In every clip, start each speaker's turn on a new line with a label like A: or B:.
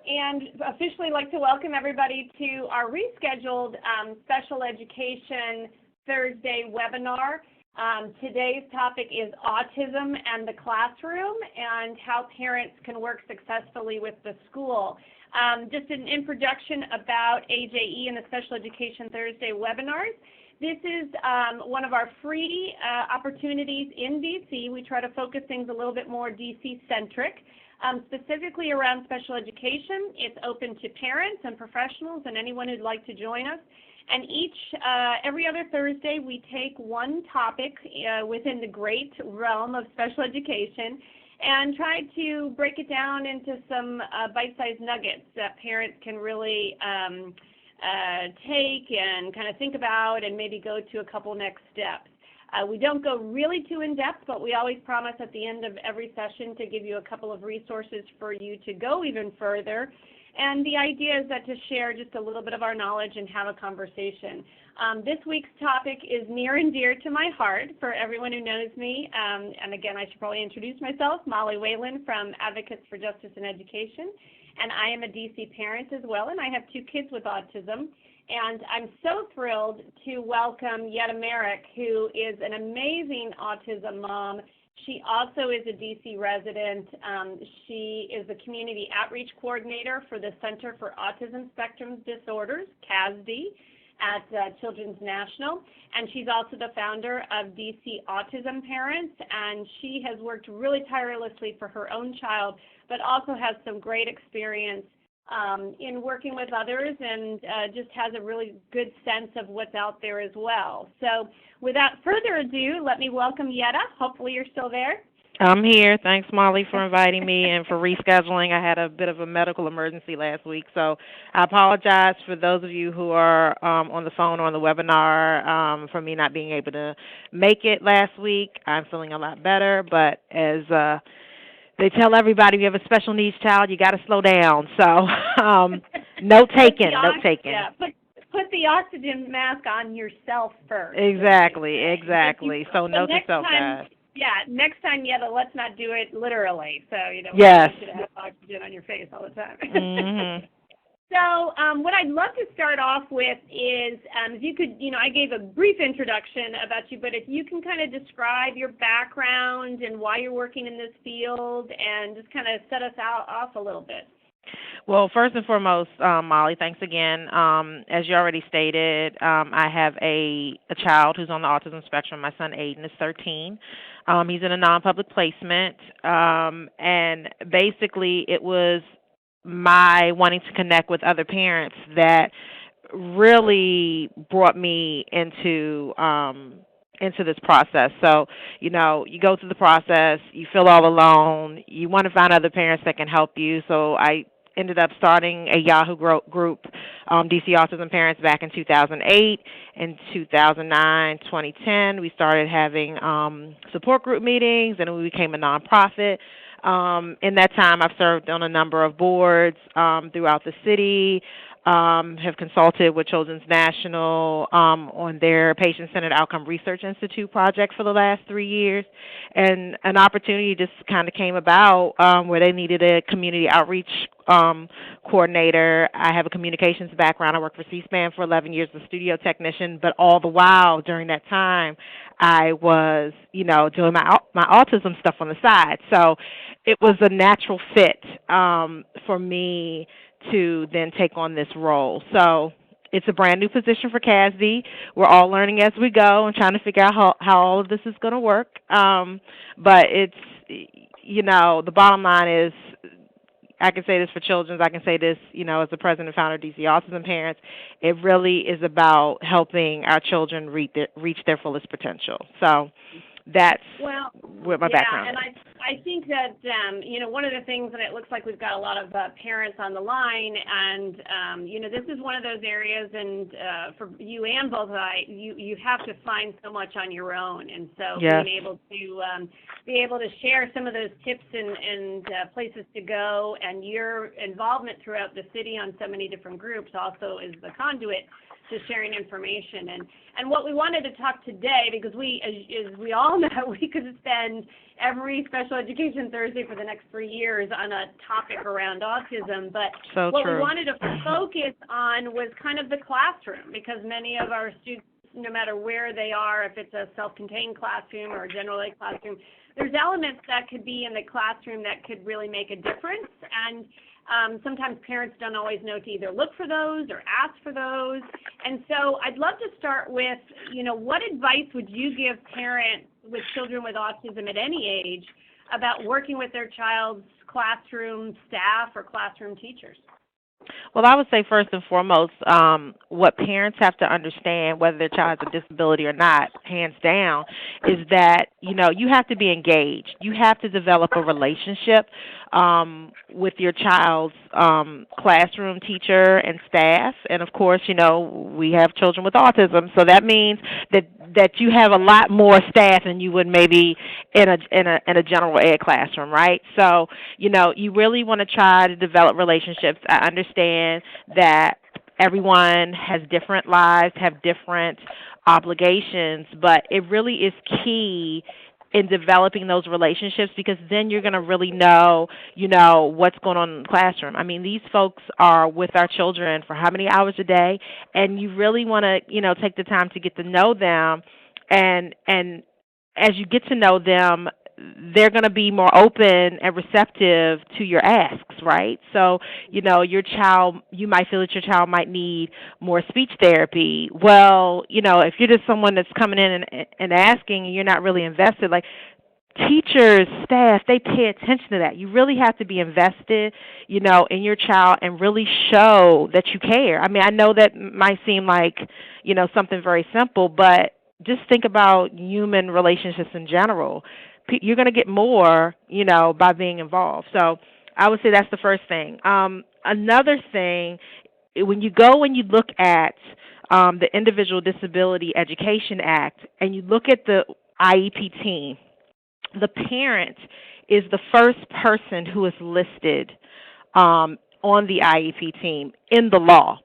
A: and officially like to welcome everybody to our rescheduled Special Education Thursday webinar. Today's topic is autism and the classroom and how parents can work successfully with the school. Just an introduction about AJE and the Special Education Thursday webinars. This is one of our free opportunities in DC. We try to focus things a little bit more DC-centric. Specifically around special education. It's open to parents and professionals and anyone who'd like to join us. And every other Thursday, we take one topic within the great realm of special education and try to break it down into some bite-sized nuggets that parents can really take and kind of think about and maybe go to a couple next steps. We don't go really too in-depth, but we always promise at the end of every session to give you a couple of resources for you to go even further. And the idea is that to share just a little bit of our knowledge and have a conversation. This week's topic is near and dear to my heart for everyone who knows me. And again, I should probably introduce myself, Molly Whalen from Advocates for Justice in Education. And I am a DC parent as well, and I have 2 kids with autism. And I'm so thrilled to welcome Yetta Merrick, who is an amazing autism mom. She also is a DC resident. She is the Community Outreach Coordinator for the Center for Autism Spectrum Disorders, CASD, at Children's National. And she's also the founder of DC Autism Parents, and she has worked really tirelessly for her own child, but also has some great experience in working with others and just has a really good sense of what's out there as well. So without further ado, let me welcome Yetta. Hopefully you're still there.
B: I'm here. Thanks, Molly, for inviting me and for rescheduling. I had a bit of a medical emergency last week, so I apologize for those of you who are on the phone or on the webinar for me not being able to make it last week. I'm feeling a lot better, but as they tell everybody, if you have a special needs child, you got to slow down. So, no taking.
A: Yeah, put the oxygen mask on yourself first.
B: Exactly. So note to self, guys.
A: Yeah, next time, Yetta, let's not do it literally. So, you
B: yes.
A: You should have oxygen on your face all the time.
B: Mm-hmm.
A: So what I'd love to start off with is if you could, I gave a brief introduction about you, but if you can kind of describe your background and why you're working in this field and just kind of set us off a little bit.
B: Well, first and foremost, Molly, thanks again. As you already stated, I have a child who's on the autism spectrum. My son Aiden is 13. He's in a non-public placement, and basically it was my wanting to connect with other parents that really brought me into this process. So, you go through the process, you feel all alone, you want to find other parents that can help you. So I ended up starting a Yahoo group, DC Autism Parents, back in 2008. In 2009, 2010, we started having support group meetings, and we became a nonprofit. In that time, I've served on a number of boards throughout the city, have consulted with Children's National on their Patient-Centered Outcome Research Institute project for the last 3 years. And an opportunity just kind of came about where they needed a community outreach coordinator. I have a communications background. I worked for C-SPAN for 11 years as a studio technician, but all the while during that time, I was, doing my autism stuff on the side. So it was a natural fit for me to then take on this role. So it's a brand new position for CASD. We're all learning as we go and trying to figure out how all of this is going to work. But it's, the bottom line is, I can say this for Children's, I can say this, as the president and founder of DC Autism Parents, it really is about helping our children reach their fullest potential. So that's what my background is.
A: And I think that, one of the things, and it looks like we've got a lot of parents on the line, and, this is one of those areas, and for you and both you have to find so much on your own, and so
B: yes.
A: being able to share some of those tips and places to go, and your involvement throughout the city on so many different groups also is the conduit to sharing information. And what we wanted to talk today, because we, as we all know, we could spend every Special Education Thursday for the next 3 years on a topic around autism, but
B: So
A: what
B: true.
A: we wanted to focus on was kind of the classroom, because many of our students, no matter where they are, if it's a self-contained classroom or a general ed classroom, there's elements that could be in the classroom that could really make a difference. And sometimes parents don't always know to either look for those or ask for those. And so I'd love to start with, what advice would you give parents with children with autism at any age about working with their child's classroom staff or classroom teachers?
B: Well, I would say first and foremost, what parents have to understand, whether their child has a disability or not, hands down, is that, you have to be engaged. You have to develop a relationship with your child's classroom teacher and staff. And, of course, we have children with autism, so that means that you have a lot more staff than you would maybe in a general ed classroom, right? So, you really want to try to develop relationships. I understand that everyone has different lives, have different obligations, but it really is key in developing those relationships, because then you're going to really know, what's going on in the classroom. I mean, these folks are with our children for how many hours a day, and you really want to, take the time to get to know them, and as you get to know them, they're going to be more open and receptive to your asks, right? So, your child, you might feel that your child might need more speech therapy. Well, if you're just someone that's coming in and asking and you're not really invested, like teachers, staff, they pay attention to that. You really have to be invested, in your child and really show that you care. I mean, I know that might seem like, something very simple, but just think about human relationships in general. You're going to get more, by being involved. So I would say that's the first thing. Another thing, when you go and you look at the Individual Disability Education Act and you look at the IEP team, the parent is the first person who is listed on the IEP team in the law.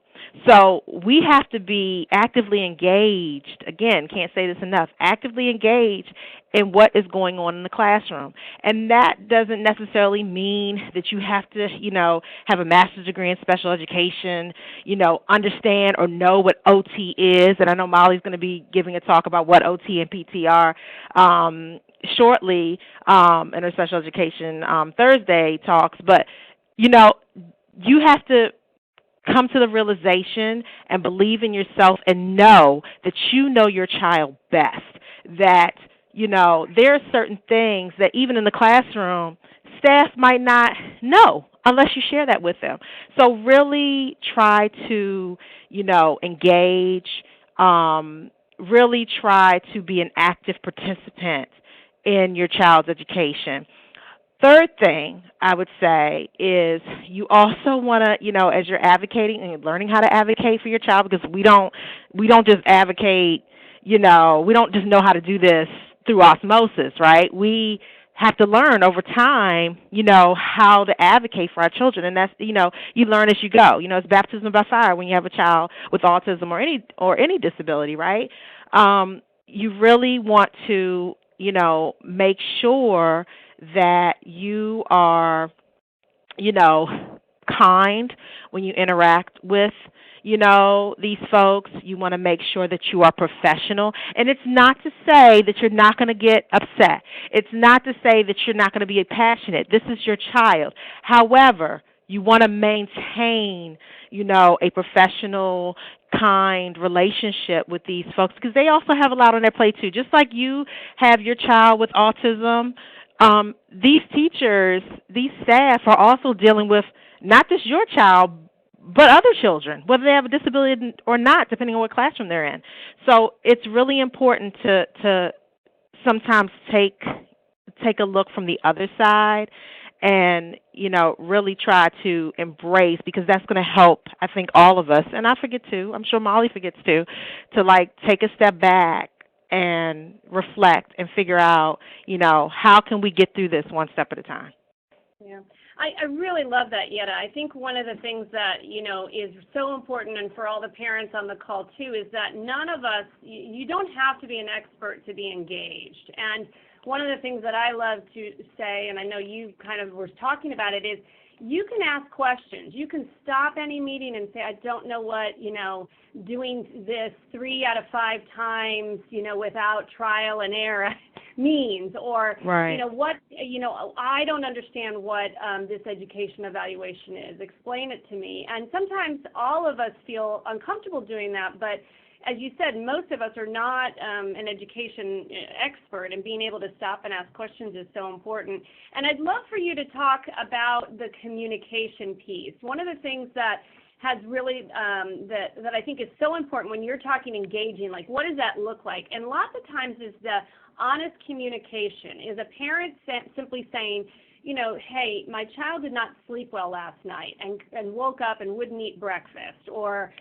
B: So we have to be actively engaged, again, can't say this enough, actively engaged in what is going on in the classroom. And that doesn't necessarily mean that you have to, have a master's degree in special education, understand or know what OT is. And I know Molly's going to be giving a talk about what OT and PT are shortly in her special education Thursday talks. But, you have to come to the realization and believe in yourself and know that you know your child best, that, there are certain things that even in the classroom, staff might not know unless you share that with them. So really try to, engage, really try to be an active participant in your child's education. Third thing I would say is you also want to, as you're advocating and learning how to advocate for your child, because we don't just advocate, we don't just know how to do this through osmosis, right? We have to learn over time, how to advocate for our children, and that's, you learn as you go. It's baptism by fire when you have a child with autism or any disability, right? You really want to, make sure that you are, kind when you interact with, these folks. You want to make sure that you are professional. And it's not to say that you're not going to get upset. It's not to say that you're not going to be passionate. This is your child. However, you want to maintain, a professional, kind relationship with these folks, because they also have a lot on their plate too. Just like you have your child with autism, these teachers, these staff are also dealing with not just your child, but other children, whether they have a disability or not, depending on what classroom they're in. So it's really important to sometimes take a look from the other side and, really try to embrace, because that's going to help, I think, all of us. And I forget too, I'm sure Molly forgets too, to take a step back and reflect and figure out, how can we get through this one step at a time.
A: Yeah. I really love that, Yetta. I think one of the things that, is so important, and for all the parents on the call too, is that none of us, you don't have to be an expert to be engaged. And one of the things that I love to say, and I know you kind of were talking about it, is you can ask questions. You can stop any meeting and say, I don't know what, doing this 3 out of 5 times, without trial and error means, or,
B: Right.
A: I don't understand what this education evaluation is. Explain it to me. And sometimes all of us feel uncomfortable doing that, but as you said, most of us are not an education expert, and being able to stop and ask questions is so important. And I'd love for you to talk about the communication piece. One of the things that has really, that I think is so important when you're talking engaging, like what does that look like? And lots of times is the honest communication, is a parent simply saying, hey, my child did not sleep well last night and woke up and wouldn't eat breakfast, or,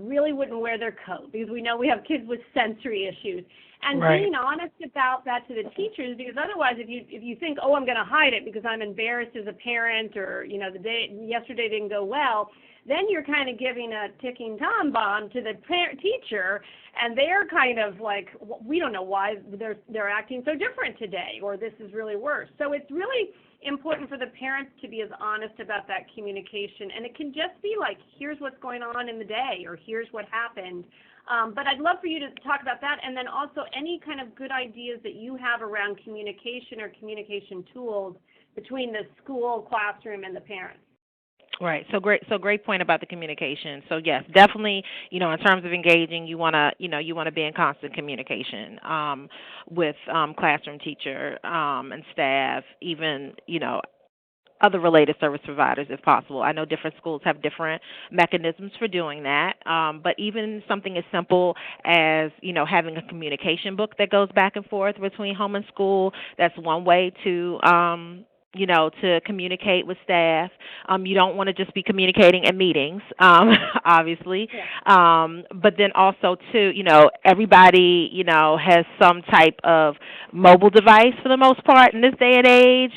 A: really wouldn't wear their coat, because we know we have kids with sensory issues. And
B: Right.
A: being honest about that to the teachers, because otherwise if you think, oh, I'm going to hide it because I'm embarrassed as a parent, or, yesterday didn't go well, then you're kind of giving a ticking time bomb to the teacher, and they're kind of like, we don't know why they're acting so different today, or this is really worse. So it's really important for the parents to be as honest about that communication, and it can just be like, here's what's going on in the day, or here's what happened. But I'd love for you to talk about that, and then also any kind of good ideas that you have around communication or communication tools between the school, classroom, and the parents.
B: Right. So great point about the communication. So yes, definitely, in terms of engaging, you want to be in constant communication with classroom teacher and staff, even, other related service providers if possible. I know different schools have different mechanisms for doing that, but even something as simple as, having a communication book that goes back and forth between home and school, that's one way to to communicate with staff. You don't want to just be communicating in meetings, obviously.
A: Yeah.
B: But then also, too, everybody, has some type of mobile device for the most part in this day and age.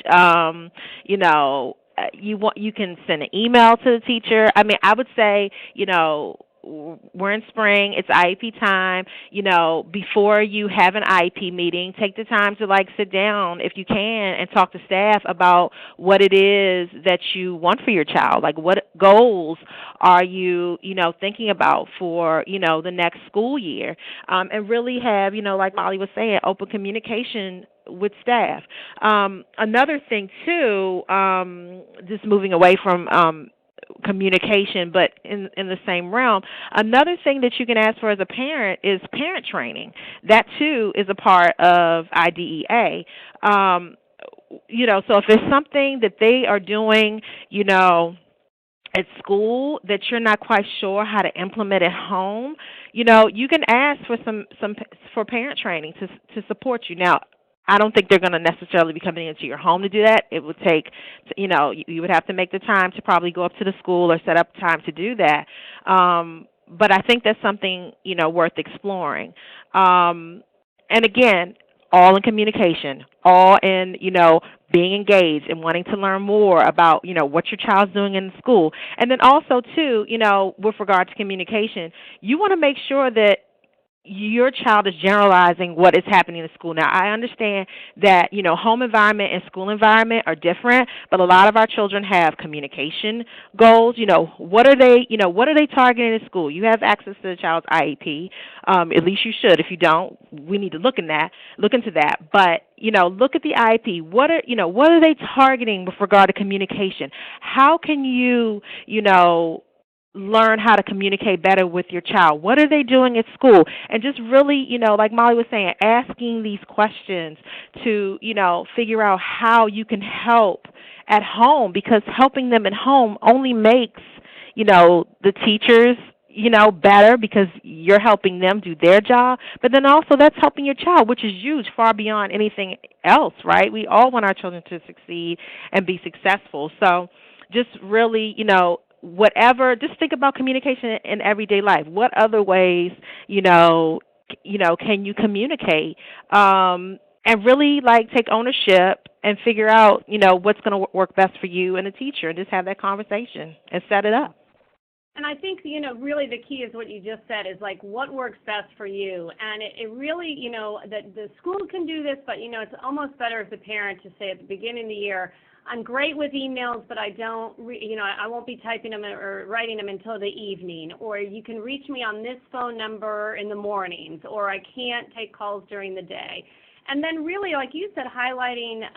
B: You can send an email to the teacher. I mean, I would say, we're in spring, it's IEP time. Before you have an IEP meeting, take the time to sit down if you can and talk to staff about what it is that you want for your child. Like, what goals are you, thinking about for, the next school year? And really have, like Molly was saying, open communication with staff. Another thing too, just moving away from communication, but in the same realm, another thing that you can ask for as a parent is parent training. That too is a part of IDEA. So if there's something that they are doing, at school that you're not quite sure how to implement at home, you can ask for some for parent training to support you. Now, I don't think they're going to necessarily be coming into your home to do that. It would take, you would have to make the time to probably go up to the school or set up time to do that. But I think that's something, worth exploring. And again, all in communication, all in, being engaged and wanting to learn more about, what your child's doing in school. And then also, too, with regard to communication, you want to make sure that your child is generalizing what is happening in school. Now, I understand that, home environment and school environment are different, but a lot of our children have communication goals. What are they targeting in school? You have access to the child's IEP. At least you should. If you don't, we need to look into that. But, look at the IEP. What are they targeting with regard to communication? How can you, learn how to communicate better with your child? What are they doing at school? And just really, like Molly was saying, asking these questions to, figure out how you can help at home, because helping them at home only makes, the teachers, better, because you're helping them do their job. But then also that's helping your child, which is huge, far beyond anything else, right? We all want our children to succeed and be successful. So just really, just think about communication in everyday life. What other ways, can you communicate? And really take ownership and figure out, what's going to work best for you and the teacher, and just have that conversation and set it up.
A: And I think, really the key is what you just said is like what works best for you. And it really, the school can do this, but, it's almost better as a parent to say at the beginning of the year, I'm great with emails, but I don't, I won't be typing them or writing them until the evening. Or you can reach me on this phone number in the mornings, or I can't take calls during the day. And then really, like you said, highlighting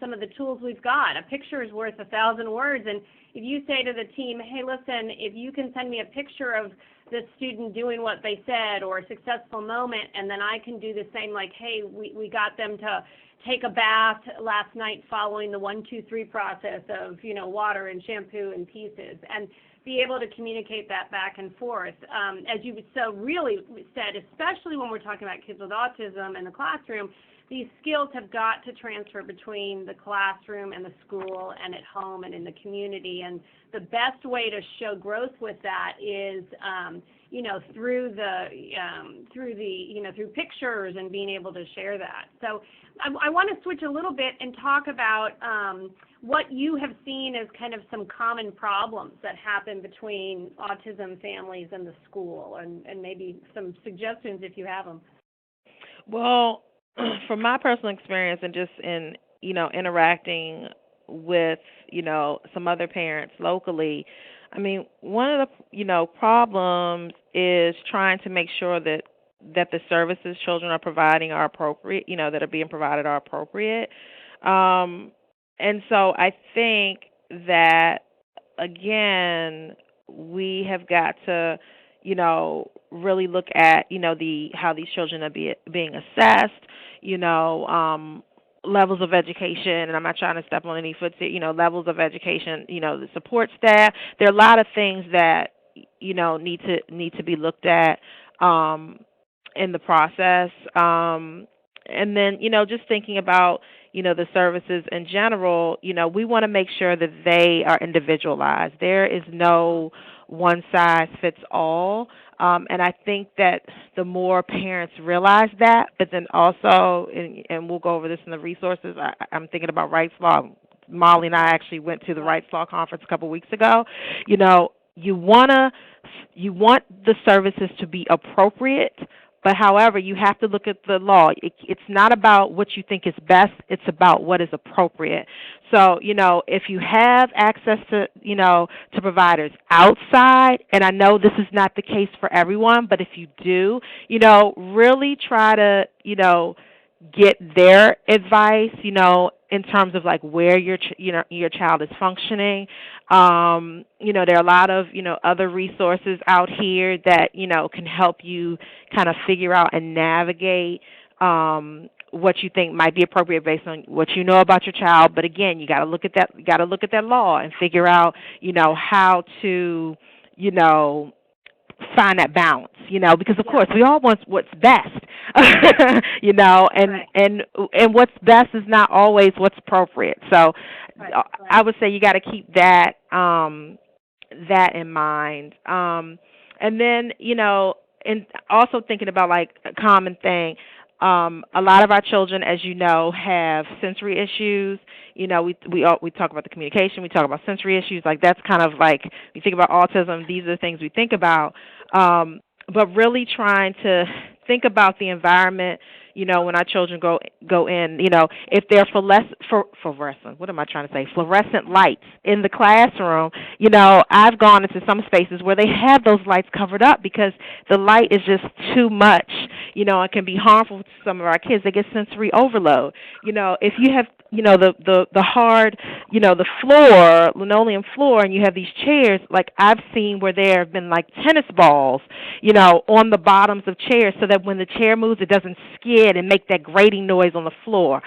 A: some of the tools we've got. A picture is worth 1,000 words. And if you say to the team, hey, listen, if you can send me a picture of the student doing what they said or a successful moment, and then I can do the same, like, hey, we got them to take a bath last night following the 1, 2, 3 process of, water and shampoo and pieces, and be able to communicate that back and forth. As you so really said, especially when we're talking about kids with autism in the classroom, these skills have got to transfer between the classroom and the school and at home and in the community. And the best way to show growth with that is, through pictures and being able to share that. So I want to switch a little bit and talk about what you have seen as kind of some common problems that happen between autism families and the school, and maybe some suggestions if you have them.
B: Well, from my personal experience and just in, interacting with, some other parents locally, I mean, one of the, problems is trying to make sure that the services children are providing are appropriate, that are being provided are appropriate. And so I think that, again, we have got to, really look at, how these children are being assessed, levels of education, and I'm not trying to step on any foot, levels of education, the support staff. There are a lot of things that, need to be looked at in the process. And then, just thinking about, the services in general, we want to make sure that they are individualized. There is no one size fits all. And I think that the more parents realize that, but then also, and we'll go over this in the resources, I'm thinking about Rights Law. Molly and I actually went to the Rights Law conference a couple weeks ago. You want the services to be appropriate, but however, you have to look at the law. It's not about what you think is best. It's about what is appropriate. So, if you have access to, to providers outside, and I know this is not the case for everyone, but if you do, really try to, get their advice, in terms of like where your child is functioning. There are a lot of, other resources out here that, can help you kind of figure out and navigate what you think might be appropriate based on what you know about your child. But again, you got to look at that law and figure out, how to, find that balance, because of course we all want what's best, and
A: Right.
B: and what's best is not always what's appropriate. So
A: Right.
B: I would say you got to keep that that in mind. And then, and also thinking about like a common thing. A lot of our children, as you know, have sensory issues. We talk about the communication, we talk about sensory issues. Like that's kind of like you think about autism. These are the things we think about. But really trying to think about the environment. When our children go in, if they're fluorescent, what am I trying to say? Fluorescent lights in the classroom. I've gone into some spaces where they have those lights covered up because the light is just too much. It can be harmful to some of our kids. They get sensory overload. If you have, the hard, the floor, linoleum floor, and you have these chairs, like I've seen where there have been like tennis balls, on the bottoms of chairs so that when the chair moves, it doesn't skid and make that grating noise on the floor.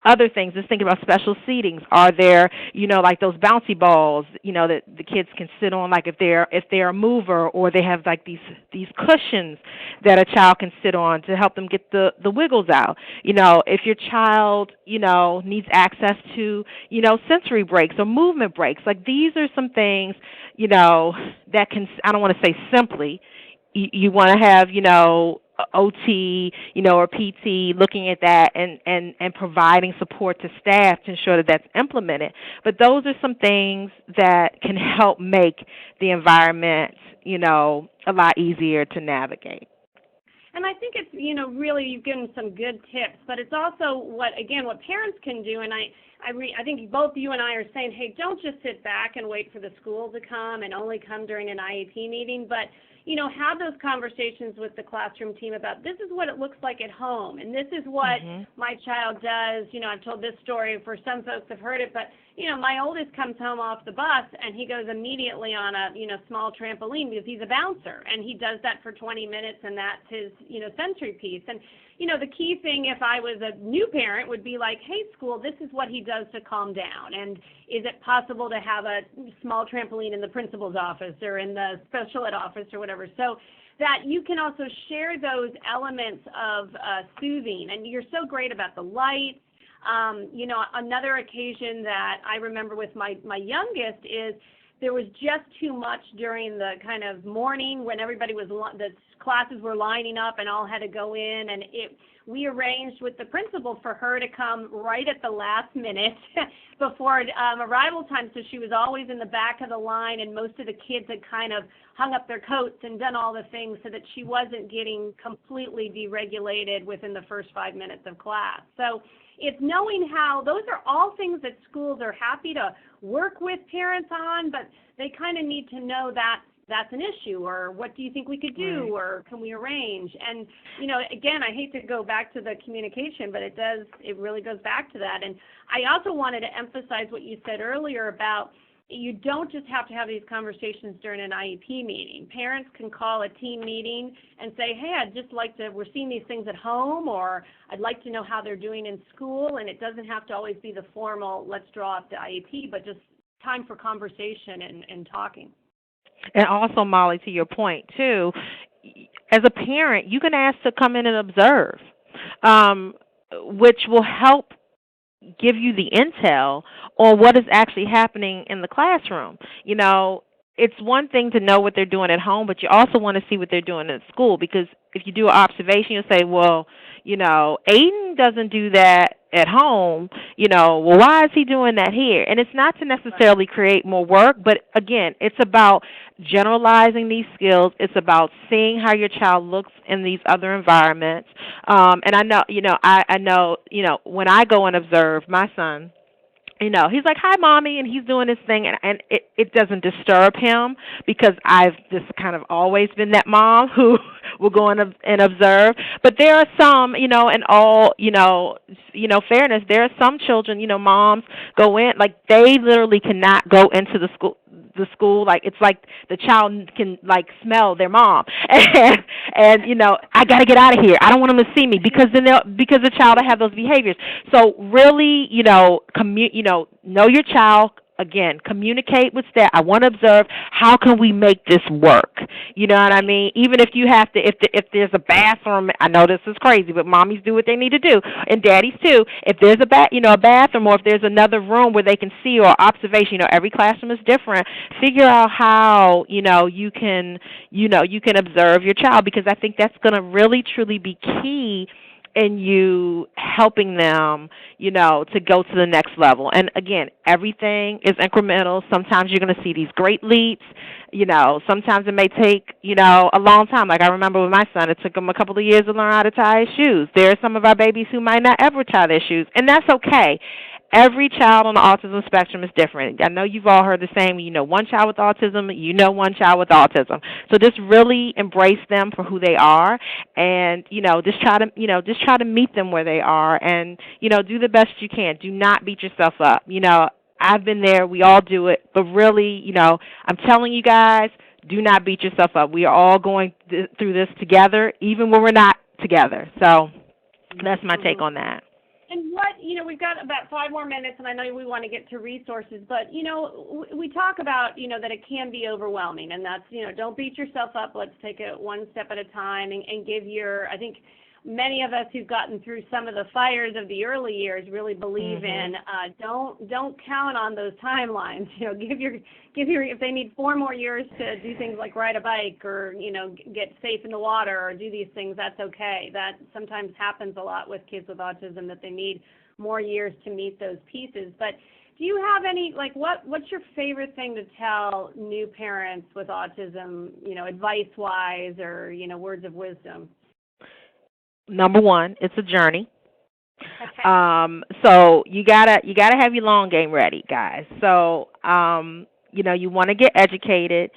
B: Other things, just thinking about special seatings. Are there, like those bouncy balls, that the kids can sit on, like if they're a mover, or they have like these cushions that a child can sit on to help them get the wiggles out. If your child, needs access to, sensory breaks or movement breaks, like these are some things, that can, I don't want to say simply, you want to have, OT, or PT looking at that and providing support to staff to ensure that that's implemented. But those are some things that can help make the environment, a lot easier to navigate.
A: And I think it's, really you've given some good tips, but it's also what parents can do. And I think both you and I are saying, hey, don't just sit back and wait for the school to come and only come during an IEP meeting, but have those conversations with the classroom team about this is what it looks like at home, and this is what my child does. I've told this story for some folks have heard it, but my oldest comes home off the bus and he goes immediately on a small trampoline because he's a bouncer, and he does that for 20 minutes, and that's his sensory piece. And the key thing if I was a new parent would be like, hey, school, this is what he does to calm down, and is it possible to have a small trampoline in the principal's office or in the special ed office or whatever, so that you can also share those elements of soothing. And you're so great about the lights. Another occasion that I remember with my youngest is there was just too much during the kind of morning when everybody the classes were lining up and all had to go in, and we arranged with the principal for her to come right at the last minute before arrival time, so she was always in the back of the line, and most of the kids had kind of hung up their coats and done all the things so that she wasn't getting completely deregulated within the first 5 minutes of class. So it's knowing how those are all things that schools are happy to work with parents on, but they kind of need to know that that's an issue, or what do you think we could do, or can we arrange? And, again, I hate to go back to the communication, but it really goes back to that. And I also wanted to emphasize what you said earlier about you don't just have to have these conversations during an IEP meeting. Parents can call a team meeting and say, hey, we're seeing these things at home, or I'd like to know how they're doing in school, and it doesn't have to always be the formal, let's draw up the IEP, but just time for conversation and talking.
B: And also, Molly, to your point, too, as a parent, you can ask to come in and observe, which will help give you the intel on what is actually happening in the classroom. It's one thing to know what they're doing at home, but you also want to see what they're doing at school, because if you do an observation, you'll say, well, Aiden doesn't do that at home, well, why is he doing that here? And it's not to necessarily create more work, but again, it's about generalizing these skills. It's about seeing how your child looks in these other environments. And I know, I know, when I go and observe my son, he's like, hi, Mommy, and he's doing his thing, and it doesn't disturb him, because I've just kind of always been that mom who will go and observe. But there are some, in all, fairness, there are some children, moms go in, like they literally cannot go into the school, like it's like the child can like smell their mom, and I got to get out of here. I don't want them to see me, because the child will have those behaviors. So really, know your child. Again, communicate with staff. I want to observe, how can we make this work? You know what I mean? Even if you have to, if there's a bathroom, I know this is crazy, but mommies do what they need to do, and daddies too. If there's a bathroom, or if there's another room where they can see, or observation, every classroom is different. Figure out how, you can observe your child, because I think that's going to really truly be key in you helping them, to go to the next level. And again, everything is incremental. Sometimes you're going to see these great leaps. Sometimes it may take, a long time. Like I remember with my son, it took him a couple of years to learn how to tie his shoes. There are some of our babies who might not ever tie their shoes, and that's okay. Every child on the autism spectrum is different. I know you've all heard the same. One child with autism, one child with autism. So just really embrace them for who they are, and just try to meet them where they are, and do the best you can. Do not beat yourself up. I've been there. We all do it, but really, I'm telling you guys, do not beat yourself up. We are all going through this together, even when we're not together. So that's my take on that.
A: And we've got about 5 more minutes, and I know we want to get to resources, but, we talk about, that it can be overwhelming, and that's, don't beat yourself up. Let's take it one step at a time and give I think many of us who've gotten through some of the fires of the early years really believe in. Don't count on those timelines. Give your if they need 4 more years to do things like ride a bike or get safe in the water or do these things, that's okay. That sometimes happens a lot with kids with autism, that they need more years to meet those pieces. But do you have any, what's your favorite thing to tell new parents with autism, advice-wise or, words of wisdom?
B: Number one, it's a journey. So you gotta have your long game ready, guys. So, you want to get educated.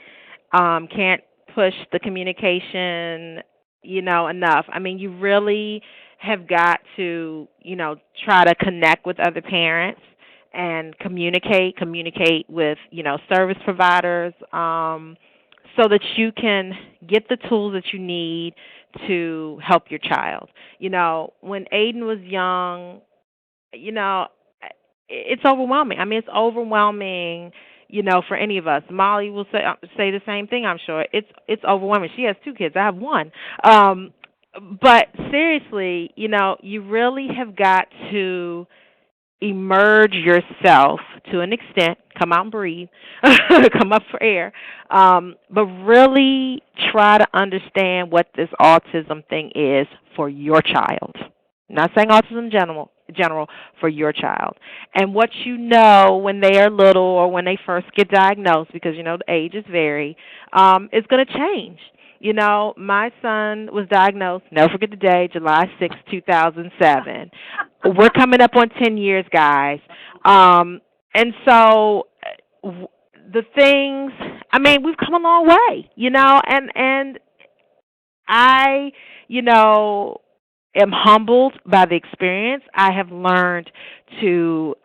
B: Can't push the communication, enough. I mean, you really have got to, try to connect with other parents and communicate with, service providers, so that you can get the tools that you need to help your child. When Aiden was young, it's overwhelming. I mean, it's overwhelming, for any of us. Molly will say the same thing, I'm sure. It's overwhelming. She has 2 kids. I have 1. But seriously, you really have got to emerge yourself to an extent, come out and breathe, come up for air, but really try to understand what this autism thing is for your child. I'm not saying autism in general, for your child. And what when they are little or when they first get diagnosed, because, the ages vary, is going to change. My son was diagnosed, never forget the day, July 6, 2007. We're coming up on 10 years, guys. And so the things, I mean, we've come a long way, and I, am humbled by the experience. I have learned to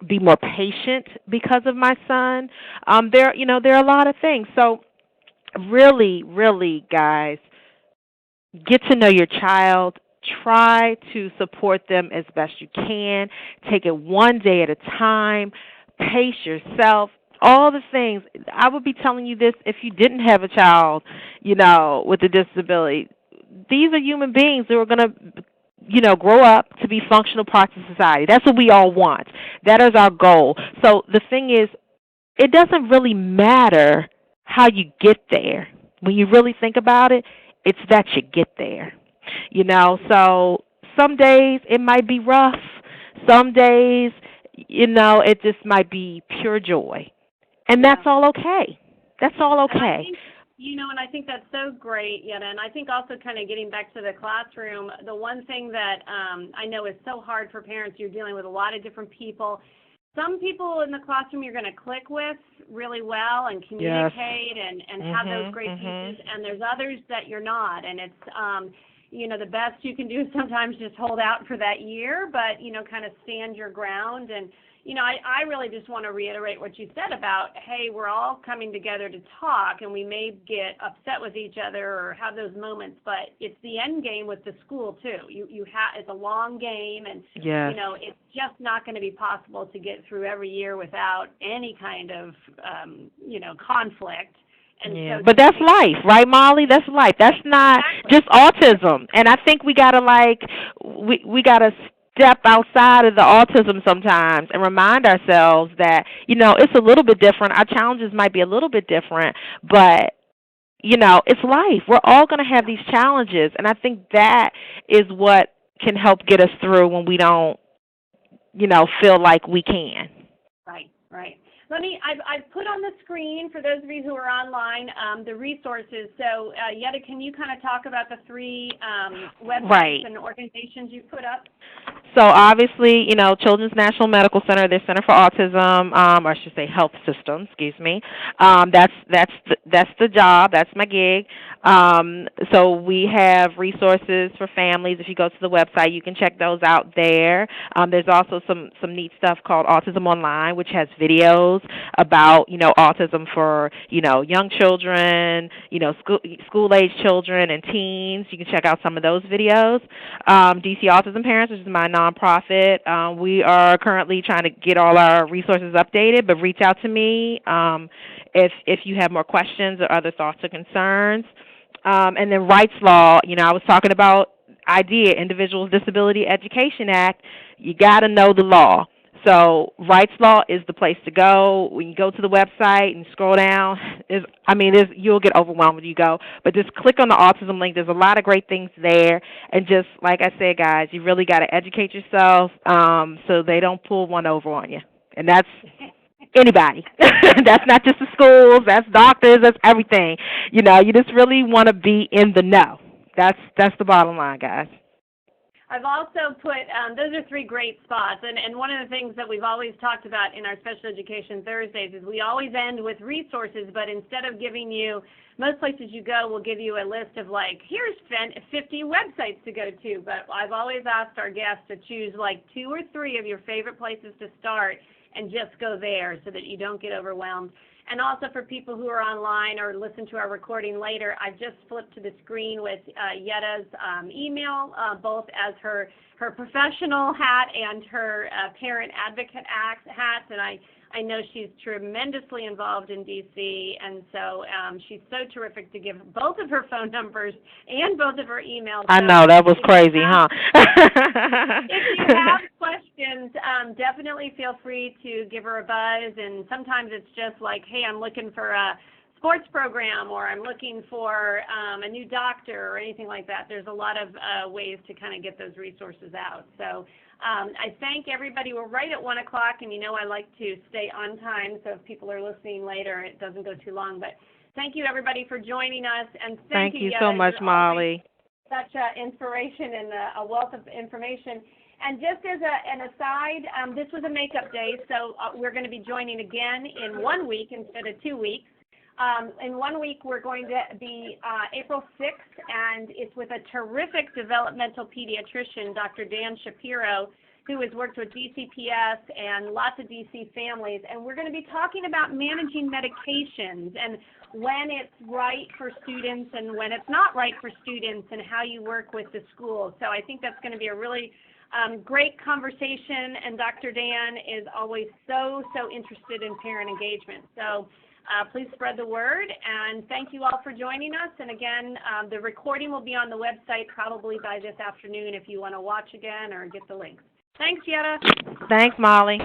B: be more patient because of my son. There are a lot of things. So really, really, guys, get to know your child. Try to support them as best you can. Take it one day at a time. Pace yourself. All the things. I would be telling you this if you didn't have a child, with a disability. These are human beings who are going to, grow up to be functional parts of society. That's what we all want. That is our goal. So the thing is, it doesn't really matter how you get there. When you really think about it, it's that you get there. So some days it might be rough. Some days, it just might be pure joy. And that's all okay. That's all okay.
A: And I think that's so great, Yetta. And I think also kind of getting back to the classroom, the one thing that I know is so hard for parents, you're dealing with a lot of different people. Some people in the classroom you're going to click with really well and communicate and have those great pieces, and there's others that you're not. And it's, the best you can do is sometimes just hold out for that year, but, kind of stand your ground. And, I really just want to reiterate what you said about, hey, we're all coming together to talk, and we may get upset with each other or have those moments, but it's the end game with the school, too. It's a long game, and, it's just not going to be possible to get through every year without any kind of, conflict. And so
B: but that's life, right, Molly? That's life. That's not just autism. And I think we gotta we gotta step outside of the autism sometimes and remind ourselves that it's a little bit different. Our challenges might be a little bit different, but it's life. We're all gonna have these challenges, and I think that is what can help get us through when we don't, feel like we can.
A: Right. I've put on the screen, for those of you who are online, the resources. So, Yetta, can you kind of talk about the 3 websites and organizations you put up?
B: So obviously, Children's National Medical Center, their Center for Autism, or I should say Health System, excuse me. That's the job. That's my gig. So we have resources for families. If you go to the website, you can check those out there. There's also some neat stuff called Autism Online, which has videos about, autism for, young children, school-age children and teens. You can check out some of those videos. DC Autism Parents, which is my nonprofit, we are currently trying to get all our resources updated, but reach out to me if you have more questions or other thoughts or concerns. And then Rights Law, I was talking about idea, Individuals Disability Education Act, you got to know the law. So Rights Law is the place to go. When you go to the website and scroll down, you'll get overwhelmed when you go. But just click on the autism link. There's a lot of great things there. And just like I said, guys, you really got to educate yourself so they don't pull one over on you. And that's anybody. That's not just the schools. That's doctors. That's everything. You know, you just really want to be in the know. That's the bottom line, guys.
A: I've also put, those are 3 great spots, and one of the things that we've always talked about in our Special Education Thursdays is we always end with resources, but instead of giving you, most places you go will give you a list of like, here's 50 websites to go to, but I've always asked our guests to choose like 2 or 3 of your favorite places to start and just go there so that you don't get overwhelmed. And also for people who are online or listen to our recording later, I've just flipped to the screen with Yetta's email, both as her professional hat and her parent advocate hat. And I know she's tremendously involved in D.C., and so she's so terrific to give both of her phone numbers and both of her emails.
B: I know, that was crazy, huh?
A: If you have questions, definitely feel free to give her a buzz, and sometimes it's just like, hey, I'm looking for a sports program, or I'm looking for a new doctor or anything like that. There's a lot of ways to kind of get those resources out. So I thank everybody. We're right at 1 o'clock, and you know I like to stay on time, so if people are listening later, it doesn't go too long. But thank you, everybody, for joining us, and thank you
B: so much, Molly.
A: Such inspiration and a wealth of information. And just as an aside, this was a makeup day, so we're going to be joining again in 1 week instead of 2 weeks. In 1 week, we're going to be April 6th, and it's with a terrific developmental pediatrician, Dr. Dan Shapiro, who has worked with DCPS and lots of DC families. And we're going to be talking about managing medications and when it's right for students and when it's not right for students and how you work with the schools. So I think that's going to be a really great conversation, and Dr. Dan is always so interested in parent engagement. So please spread the word, and thank you all for joining us. And again, the recording will be on the website probably by this afternoon if you want to watch again or get the links. Thanks, Yetta.
B: Thanks, Molly.